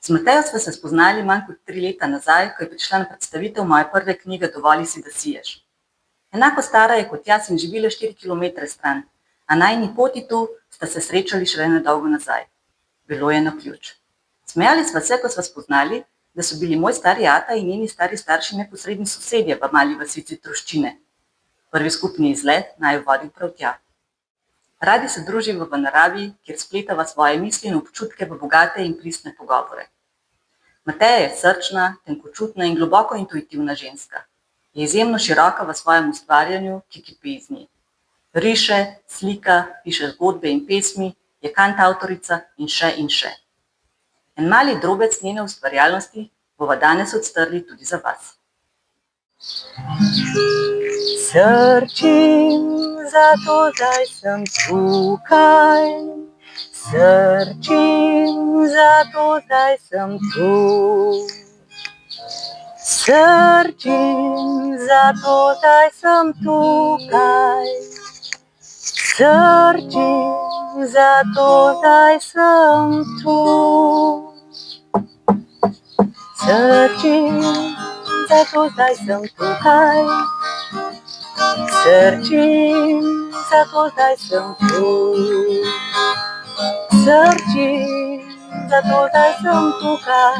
Z Matejo sva se spoznali manj kot 3 leta nazaj, ko je prišla na predstavitev moje prve knjige Dovoli si, da siješ. Enako stara je kot jaz in živela 4 kilometre stran, a najini poti tu sta se srečali šele nedolgo nazaj. Bilo je naključ. Smejali sva se, ko sva spoznali, da so bili moj stari ata in njeni stari starši neposredni sosedje v mali vasici Troščine. Prvi skupni izlet naj jo vodil prav tja. Radi se družimo v naravi, kjer spletava svoje misli in občutke v bogate in pristne pogovore. Mateja je srčna, tenkočutna in globoko intuitivna ženska. Je izjemno široka v svojem ustvarjanju, ki kipi iz nje. Riše, slika, piše zgodbe in pesmi, je kantavtorica in še in še. En mali drobec njene ustvarjalnosti bova danes odstrli tudi za vas. Srčim, zato zdaj sem tukaj. Srčim, zato zdaj sem tu. Srčim, zato zdaj sem tukaj. Srčim, zato zdaj sem tu. Srčim, zato zdaj sem tukaj. Srčim, zato zdaj sem tu. Srčim, zato zdaj sem tukaj.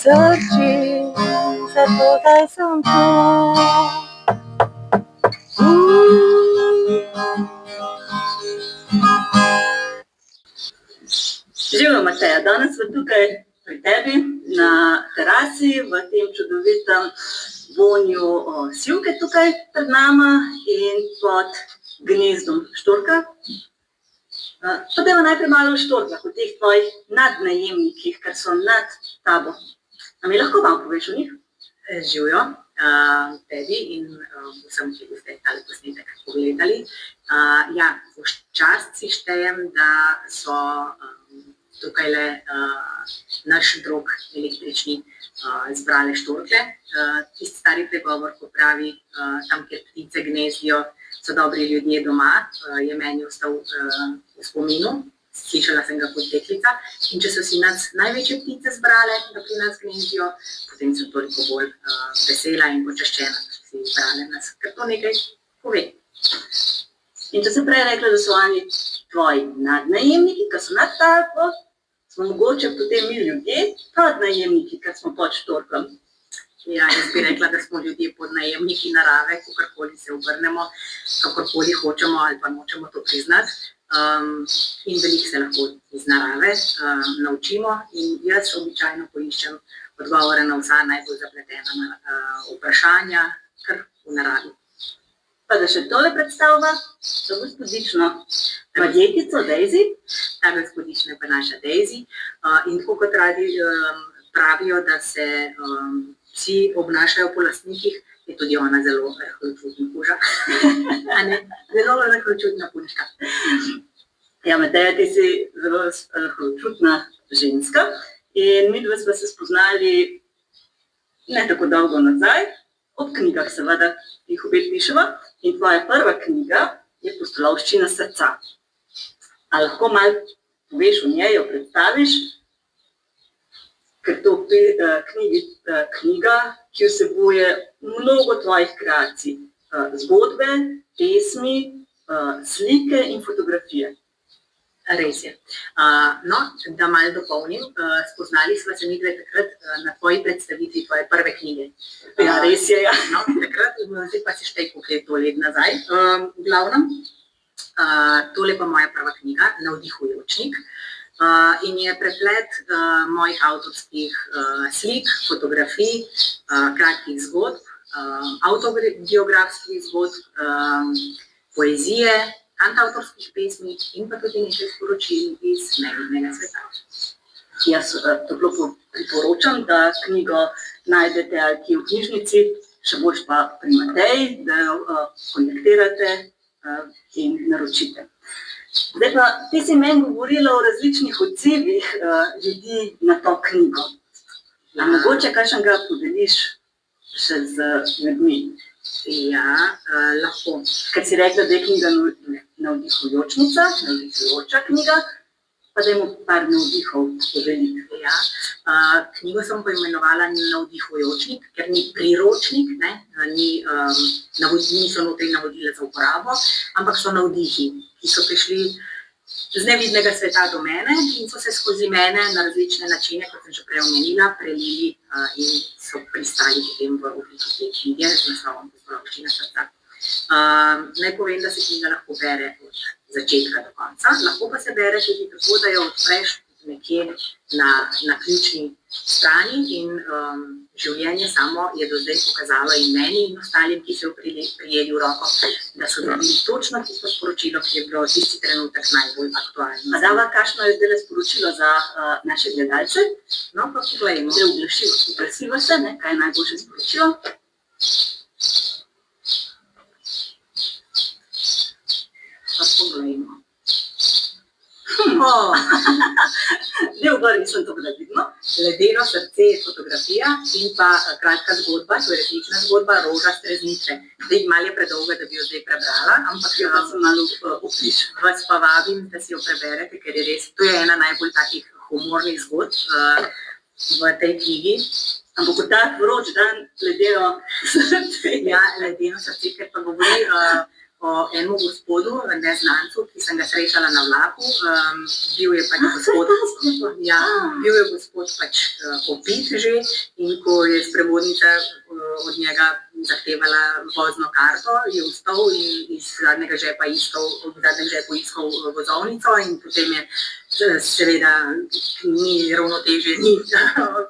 Srčim, zato zdaj sem tu. Živjo, Mateja, danes smo tukaj pri tebi na terasi v tem čudovitem vonju sivke tukaj pred nama in pod gnezdom štorka. Pa dajmo najprej malo o štorkah, o teh tvojih nadnajemnikih, ker so nad tabo. A mi lahko malo poveš o njih? Živjo, tebi in vsem, ki boste tale posnetek pogledali. Ja, v čast si štejem, da so tukajle naš drog električni zbrale štorkle. Tisti stari pregovor, ko pravi, tam, kjer ptice gnezdijo, so dobri ljudje doma, je meni ostal v spominu. Slišala sem ga kot deklica. In če so si nas največje ptice zbrale, da pri nas gnezdijo, potem sem toliko bolj vesela in počaščena, da so si zbrale nas. Ker to nekaj pove. In če sem prej rekla, da so oni tvoji nadnajemniki, ki so nad tabo, smo mogoče potem mi ljudje podnajemniki, ker smo pod štorkom. Ja, jaz bi rekla, da smo ljudje podnajemniki narave, kakorkoli se obrnemo, kakorkoli hočemo ali pa nočemo to priznati. In veliko se lahko iz narave naučimo in jaz običajno poiščem odgovore na vsa najbolj zapletena vprašanja, kar v naravi. Pa da še tole predstavlja, to gospodično podjetico Daisy. Ta gospodična je pa naša Daisy. In tako kot radi pravijo, da se vsi obnašajo po lastnikih, je tudi ona zelo rahločutna kuža. Zelo rahločutna punčka. Ja, Mateja, ti si zelo rahločutna ženska in midva sva se spoznali ne tako dolgo nazaj, ob knjigah seveda, ki jih obe piševa. In tvoja prva knjiga je Pustolovščina srca. A lahko malo poveš o njej, jo predstaviš? Ker to knjiga, ki vsebuje mnogo tvojih kreacij. Zgodbe, pesmi, slike in fotografije. Res je. No, da malo dopolnim, spoznali sva se midve takrat na tvoji predstavitvi tvoje prve knjige. Ja, res je, ja. No, takrat, zdaj pa si štej, koliko je to let nazaj. V glavnem, tole pa moja prva knjiga, Navdihujočnik. In je preplet mojih avtorskih slik, fotografij, kratkih zgodb, avtobiografskih zgodb, poezije, kantavtorskih pesmi in pa tudi nekaj sporočil iz medijnega sveta. Jaz toplo priporočam, da knjigo najdete ali kje v knjižnici, še bolj pa pri Mateji, da jo kontaktirate in naročite. Zdaj pa, ti si meni govorila o različnih odzivih ljudi na to knjigo. A mogoče kakšnega podeliš še z ljudmi? Ja, lahko. Ker si rekla, da je knjiga navdihujočnica, navdihujoča knjiga, Pa dajmo par navdihov podeliti. Ja. Knjigo sem poimenovala Navdihujočnik, ker ni priročnik, ne? Niso notri navodila za uporabo, ampak so navdihi, ki so prišli z nevidnega sveta do mene in so se skozi mene na različne načine, kot sem že prej omenila, prelili in so pristali potem v obliki te knjige z naslovom Pustolovščina srca. Naj povem, da se knjiga lahko bere od začetka do konca, lahko pa se bere tudi tako, da jo odpreš nekje na ključni strani in življenje samo je do zdaj pokazalo in meni in ostalim, ki so jo prijeli v roko, da so dobili točno tisto sporočilo, ki je bilo tisti trenutek najbolj aktualno. Dava, kakšno je zdaj sporočilo za naše gledalce? No, pa poglejmo. Zdaj uglasiva se, ne, kaj je najboljše sporočilo. Pa poglejmo. Ne, v gori nisem to vidno. Ledeno srce je fotografija in pa kratka zgodba, to je resnična zgodba, Roža streznitve. Zdaj malo je predolga, da bi jo zdaj prebrala, ampak jo pa sem malo opiš. Vas pa vabim, da si jo preberete, ker je res, to je ena najbolj takih humornih zgodb v tej knjigi. Ampak v tak vroč dan ledeno srce. Ja, ledeno srce, ker pa govori o enem gospodu, neznancu, ki sem ga srečala na vlaku. Bil je gospod opit že in ko je sprevodnica od njega zahtevala vozno karto, je vstal in iz zadnjega žepa iskal vozovnico in potem je seveda ni ravnotežje, ni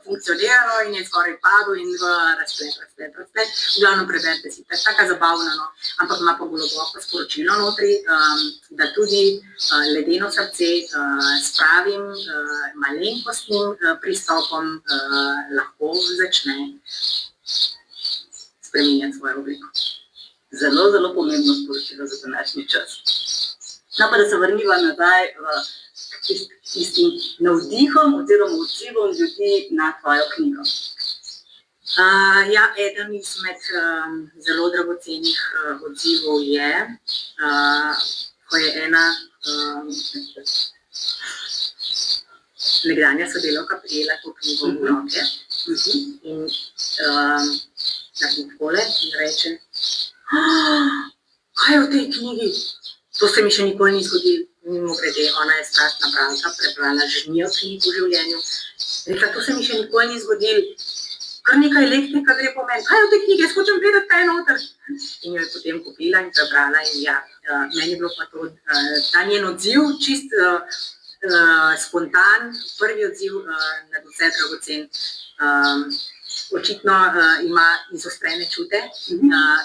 funkcioniralo in je skoraj padel in v razplet. V glavnem preberite si, taka zabavna, no, ampak ima pa globoko sporočilo notri, da tudi ledeno srce s pravim malenkostnim pristopom lahko začne spreminjati svojo obliko. Zelo, zelo pomembno sporočilo za današnji čas. No, pa da se vrniva nazaj tistim navdihom oziroma odzivom ljudi na tvojo knjigo. Ja, eden izmed zelo dragocenih odzivov je, ko je ena nekdanja sodelavka prijela to knjigo v roke in naredi takole in reče: kaj je v tej knjigi? To se mi še nikoli ni zgodilo. Mimogrede, ona je strastna bralka, prebrala žnjo knjig v življenju. Rekla, to se mi še nikoli ni zgodilo. Kar nekaj elektrika gre po meni. Kaj je v tej knjigi? Jaz hočem vedeti, kaj je noter. In jo je potem kupila in prebrala in ja, meni je bilo pa to, ta njen odziv, čist spontan, prvi odziv nad vse dragocen. Očitno ima izostrene čute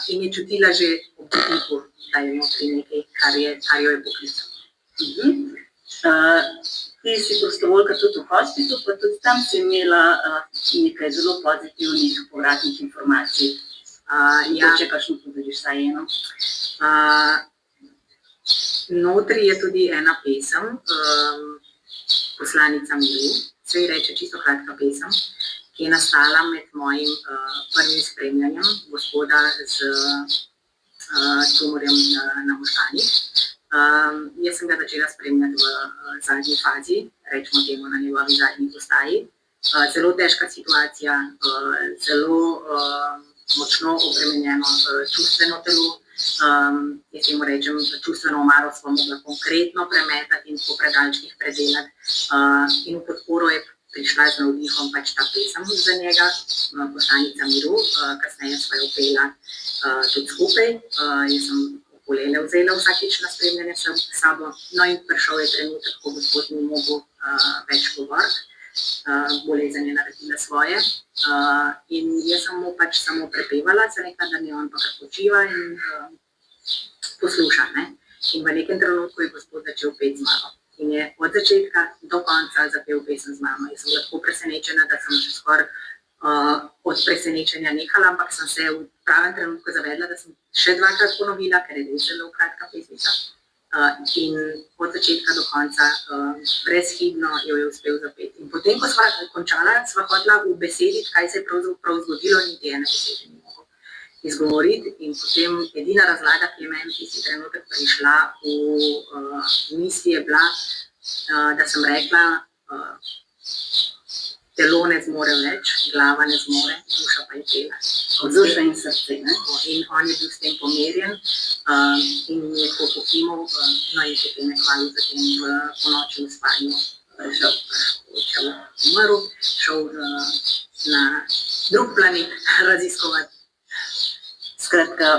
in je čutila že ob dotiku, da je notri nekaj, kar jo je poklicalo. Ti si prostovoljka tudi v hospicu, pa tudi tam si imela nekaj zelo pozitivnih povratnih informacij. Če kakšno podeliš, saj eno. Notri je tudi ena pesem, Poslanica miru, se ji reče čisto kratka pesem, ki je nastala med mojim prvim spremljanjem gospoda z tumorjem na možganih. Jaz sem ga začela spremljati v zadnji fazi, rečemo temu na njegovi zadnji postaji. Zelo težka situacija, zelo močno obremenjeno čustveno telo. Jaz temu rečem, čustveno omaro smo mogla konkretno premetati in po predalčkih predelati. In v podporo je prišla z navdihom pač ta pesem za njega, Poslanica miru, kasneje sva jo pela tudi skupaj. Jaz sem ukulele vzela vsakič na spremljanje s sabo, no in prišel je trenutek, ko gospod ni mogel več govoriti, bolezen je naredila svoje. In jaz sem mu pač samo prepevala, se rekla, da ne on pa kar počiva in posluša. In v nekem trenutku je gospod začel peti z mano. In je od začetka do konca zapel pesem z mano. Jaz sem bila tako presenečena, da sem še skoraj od presenečenja nehala, ampak sem se v pravem trenutku zavedla, da sem še dvakrat ponovila, ker je res zelo kratka pesmica. In od začetka do konca brezhibno jo je uspel zapeti. In potem, ko sva končala, sva hotela ubesediti, kaj se je pravzaprav zgodilo, niti ene besede ni mogel izgovoriti. In potem edina razlaga, ki je meni tisti trenutek prišla v misli, je bila, da sem rekla, telo ne zmore več, glava ne zmore, duša pa je pela. Duša in srce, ne? In on je bil s tem pomerjen in mi je tako pokimal, no in potem je kmalu zatem po noči v spanju umrl, šel na drug planet raziskovati. Skratka,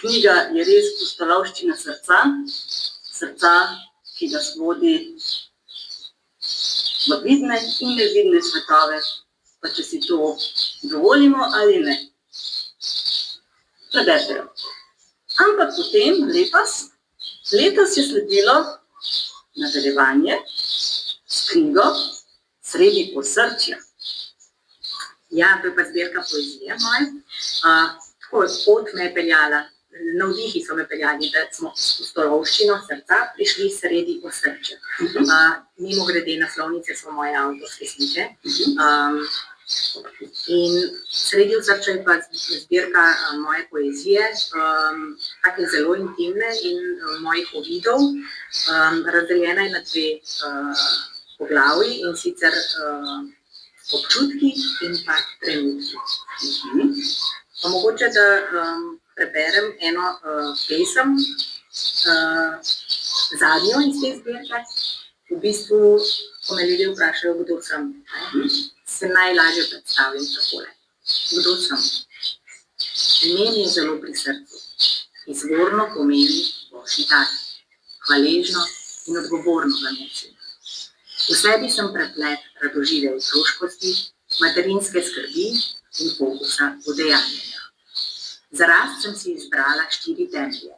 knjiga je res pustolovščina srca, ki nas vodi v vidne in nevidne svetove, pa če si to dovolimo ali ne. Preberite jo. Ampak potem, letos je sledilo nadaljevanje s knjigo Sredi osrčja. Ja, to je pa zbirka poezije moje. Tako, pot me je peljala, navdihi so me peljali, da smo s pustolovščino srca prišli sredi osrčja. Mimogrede, naslovnice so moje avtorske slike. In Sredi osrčja je pa zbirka moje poezije, take zelo intimne in mojih uvidov. Razdeljena je na dve poglavji, in sicer občutki in pa trenutki. Pa mogoče, da preberem eno pesem, zadnjo iz te zbirke. V bistvu, ko me ljudje vprašajo, kdo sem, se najlažje predstavim takole. Kdo sem? Ime mi je zelo pri srcu. Izvorno pomeni božji dar, hvaležno in odgovorno ga nosim. V sebi sem preplet radožive otroškosti, materinske skrbi in fokusa udejanjanja. Za rast sem si izbrala 4 temelje: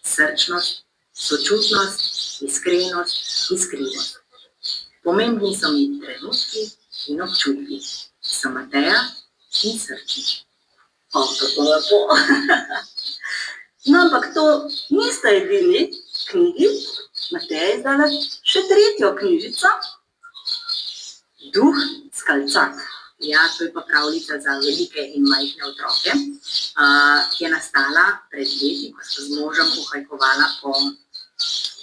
srčnost, sočutnost, iskrenost, iskrivost. Pomembni so mi trenutki in občutki. Sem Mateja in srčnik. Kako lepo. No, ampak to nista edini knjigi. Mateja je izdala še 3. knjižico, Duh skalcak. Ja, to je pa pravljica za velike in majhne otroke, ki je nastala pred leti, ko sta z možem pohajkovala po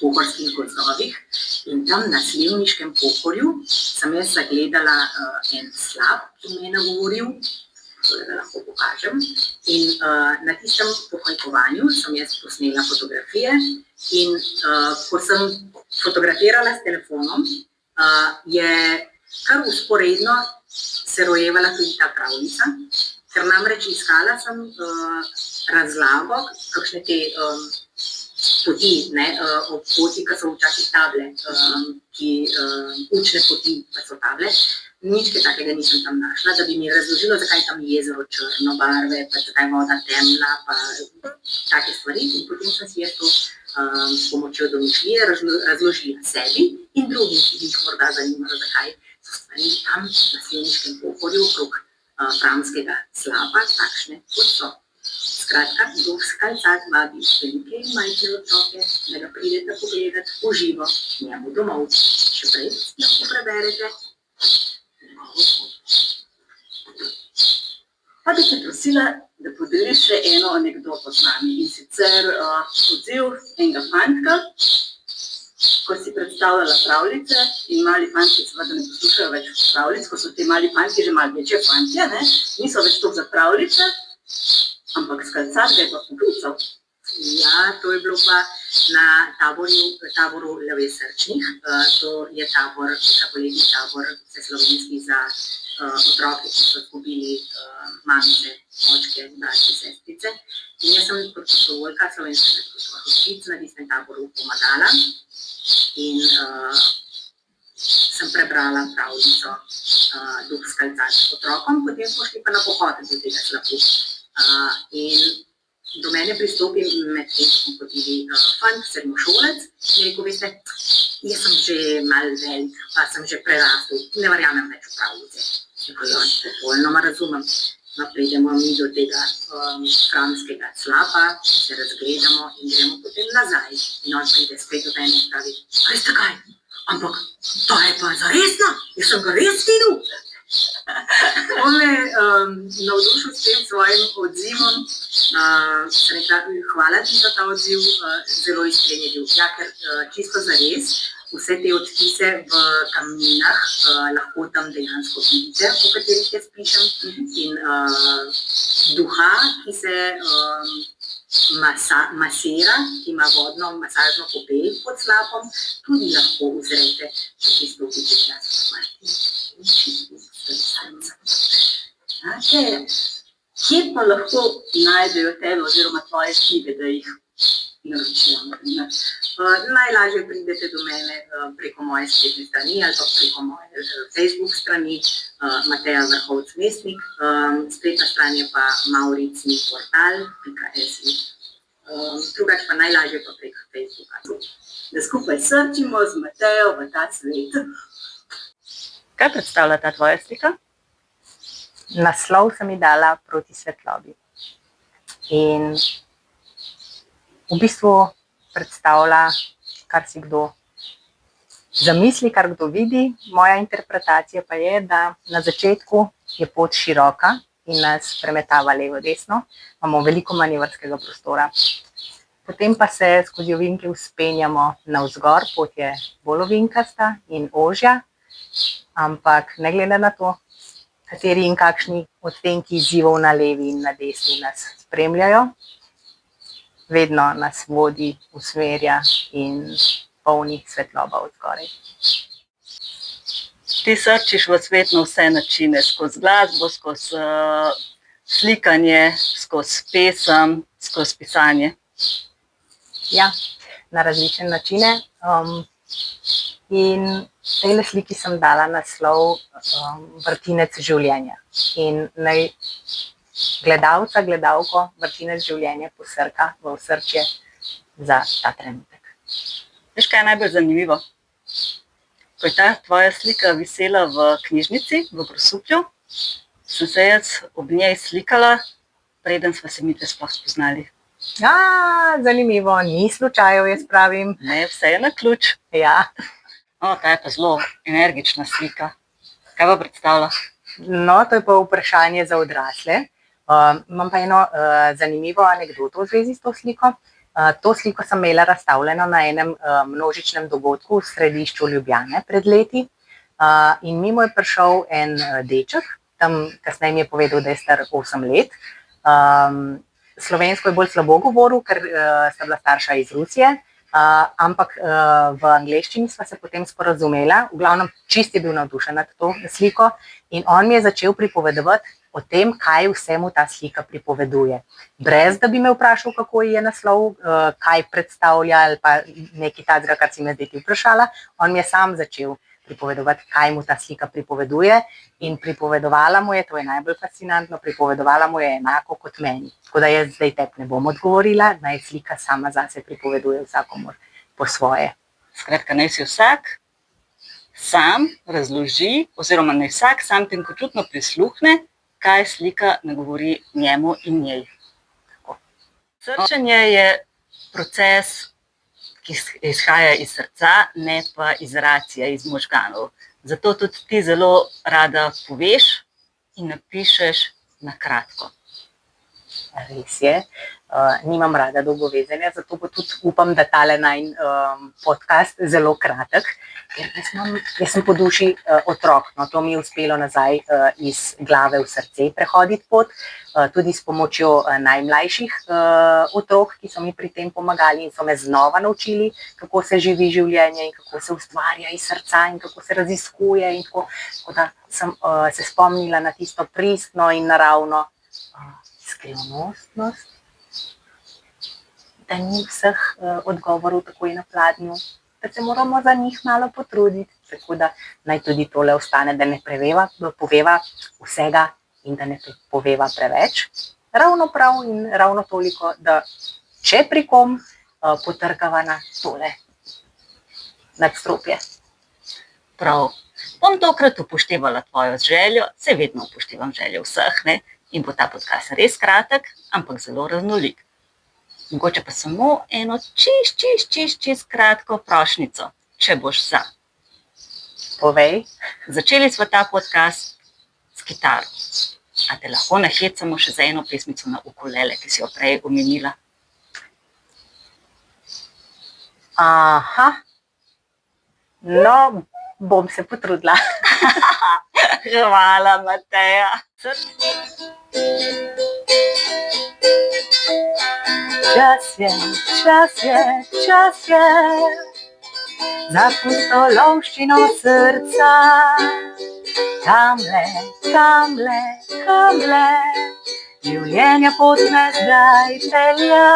pohorskih gozdovih. In tam na Slivniškem pohorju sem jaz zagledala en slap, ki me je nagovoril, da ga lahko pokažem. In na tistem pohajkovanju sem jaz posnela fotografije in ko sem fotografirala s telefonom, je kar vzporedno se rojevala tudi ta pravljica, ker namreč iskala sem razlago, kakšne te poti, ob poti, ki so včasih table, učne poti, pa so table. Nič takega nisem tam našla, da bi mi razložilo, zakaj je tam jezero črno barve, pa zakaj je voda temna, pa take stvari. In potem sem si jaz to s pomočjo domišljije razložila sebi in drugim, ki bi jih morda zanimalo, zakaj so stvari tam na Slivniškem pohorju okrog Framskega slapa takšne, kot so. Skratka, Duh skalcak vabi velike in majhne otroke, da ga pridete pogledat v živo njemu domov. Še prej lahko preberete. Pa bi te prosila, da podeliš še eno anekdoto z nami, in sicer odziv enega fantka, ko si predstavljala pravljice, in mali fantki seveda ne poslušajo več pravljic, ko so ti mali fantki že malo večje fantje, niso več toliko za pravljice, ampak skalcar ga je pa poklical. Ja, to je bilo pa na taboru Levje srčnih. To je tabor, poletni tabor vseslovenski za otroke, ki so izgubili mamice, očke, bratke, sestrice. In jaz sem kot prostovoljka Slovenskega društva Hospic na tistem taboru pomagala in sem prebrala pravljico Duh skalcak otrokom, potem smo šli pa na pohod do tega slapu. In do mene pristopi med tem, ko smo hodili fant, srednjošolec, in rekel, veste, jaz sem že malo velik, pa sem že prerastel, ne verjamem več v pravljice. Popolnoma razumem. No, pridemo mi do tega Framskega slapa, se razgledamo in gremo potem nazaj. In on pride spet do mene in pravi, veste kaj, ampak to je pa zaresno, jaz sem ga res videl. On me navdušil s tem svojim odzivom, rekla, hvala ti za ta odziv, zelo iskren je bil. Ja, ker čisto zares, vse te odtise v kamninah lahko tam dejansko vidite, o katerih jaz pišem, in duha, ki se masira, ki ima vodno masažno kopel pod slapom, tudi lahko uzrete, če pristopite tja. Kje pa lahko najdejo tebe oziroma tvoje knjige, da jih naročijo? Najlažje pridete do mene preko moje spletne strani ali pa preko moje Facebook strani Mateja Vrhovec Mestnik. Spletna stran je pa mauricniportal.si. Drugače pa najlažje pa preko Facebooka. Da skupaj srčimo z Matejo v ta svet. Kaj predstavlja ta tvoja slika? Naslov sem ji dala Proti svetlobi. In v bistvu predstavlja, kar si kdo zamisli, kar kdo vidi. Moja interpretacija pa je, da na začetku je pot široka in nas premetava levo-desno. Imamo veliko manevrskega prostora. Potem pa se skozi ovinke vzpenjamo navzgor, pot je bolj ovinkasta in ožja, ampak ne glede na to, kateri in kakšni odtenki izzivov na levi in na desni nas spremljajo, vedno nas vodi, usmerja in polni svetloba od zgoraj. Ti srčiš v svet na vse načine, skozi glasbo, skozi slikanje, skozi pesem, skozi pisanje. Ja, na različne načine. In tejle sliki sem dala naslov Vrtinec življenja. In naj gledalca, gledalko vrtinec življenja posrka v osrčje za ta trenutek. Veš, kaj je najbolj zanimivo? Ko je ta tvoja slika visela v knjižnici, v Grosuplju, sem se jaz ob njej slikala, preden sva se midve sploh spoznali. Zanimivo, ni slučajev, jaz pravim. Ne, vse je na ključ. Ja. Ta je pa zelo energična slika. Kaj pa predstavlja? No, to je pa vprašanje za odrasle. Imam pa eno zanimivo anekdoto v zvezi s to sliko. To sliko sem imela razstavljeno na enem množičnem dogodku v središču Ljubljane pred leti. In mimo je prišel en deček, tam kasneje mi je povedal, da je star 8 let. Slovensko je bolj slabo govoril, ker sta bila starša iz Rusije, ampak v angleščini sva se potem sporazumela. V glavnem, čist je bil navdušen nad to sliko in on mi je začel pripovedovati o tem, kaj vse mu ta slika pripoveduje. Brez da bi me vprašal, kako je naslov, kaj predstavlja ali pa nekaj takega, kar si me zdaj ti vprašala. On mi je sam začel pripovedovati, kaj mu ta slika pripoveduje in pripovedovala mu je, to je najbolj fascinantno, pripovedovala mu je enako kot meni. Tako da jaz zdaj tebi ne bom odgovorila, naj slika sama zase pripoveduje vsakomur po svoje. Skratka, naj si vsak sam razloži oziroma naj vsak sam tenkočutno prisluhne, kaj slika nagovori njemu in njej. Srčenje je proces, ki izhaja iz srca, ne pa iz racije, iz možganov. Zato tudi ti zelo rada poveš in napišeš na kratko. Res je, nimam rada dolgovezenja, zato pa tudi upam, da tale najin podcast zelo kratek, ker jaz sem po duši otrok, no, to mi je uspelo nazaj iz glave v srce prehoditi pot, tudi s pomočjo najmlajših otrok, ki so mi pri tem pomagali in so me znova naučili, kako se živi življenje in kako se ustvarja iz srca in kako se raziskuje in tako da sem se spomnila na tisto pristno in naravno skrivnostnost, da ni vseh odgovorov takoj na pladnju, da se moramo za njih malo potruditi, tako da naj tudi tole ostane, da ne poveva vsega in da ne poveva preveč. Ravno prav in ravno toliko, da če pri kom potrkava na tole nadstropje. Prav. Bom tokrat upoštevala tvojo željo, se vedno upoštevam željo vseh, ne? In bo ta podcast res kratek, ampak zelo raznolik. Mogoče pa samo eno čist kratko prošnjico, če boš za. Povej. Začeli smo ta podcast s kitaro. A te lahko nahecamo še za eno pesmico na ukulele, ki si jo prej omenila? Aha. No, bom se potrudila. Hvala, Mateja. Čas je, za pustolovščino srca. Kamle, življenja pot me zdaj pelja.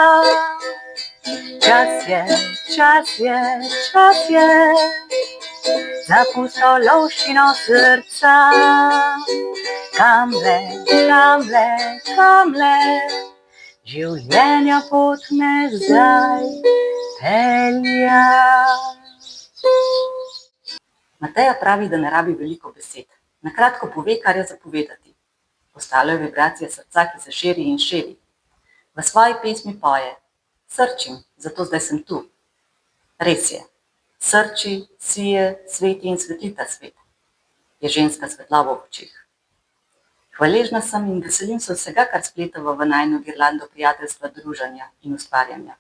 Čas je, za pustolovščino srca. Kamle, življenja pot me zdaj pelja. Mateja pravi, da ne rabi veliko besed. Na kratko pove, kar je zapovedati. Ostalo je vibracija srca, ki se širi in širi. V svoji pesmi poje: srčim, zato zdaj sem tu. Res je. Srči, sije, sveti in sveti ta svet. Je ženska svetloba v očeh. Hvaležna sem in veselim se vsega, kar spletava v najino girlando prijateljstva, druženja in ustvarjanja.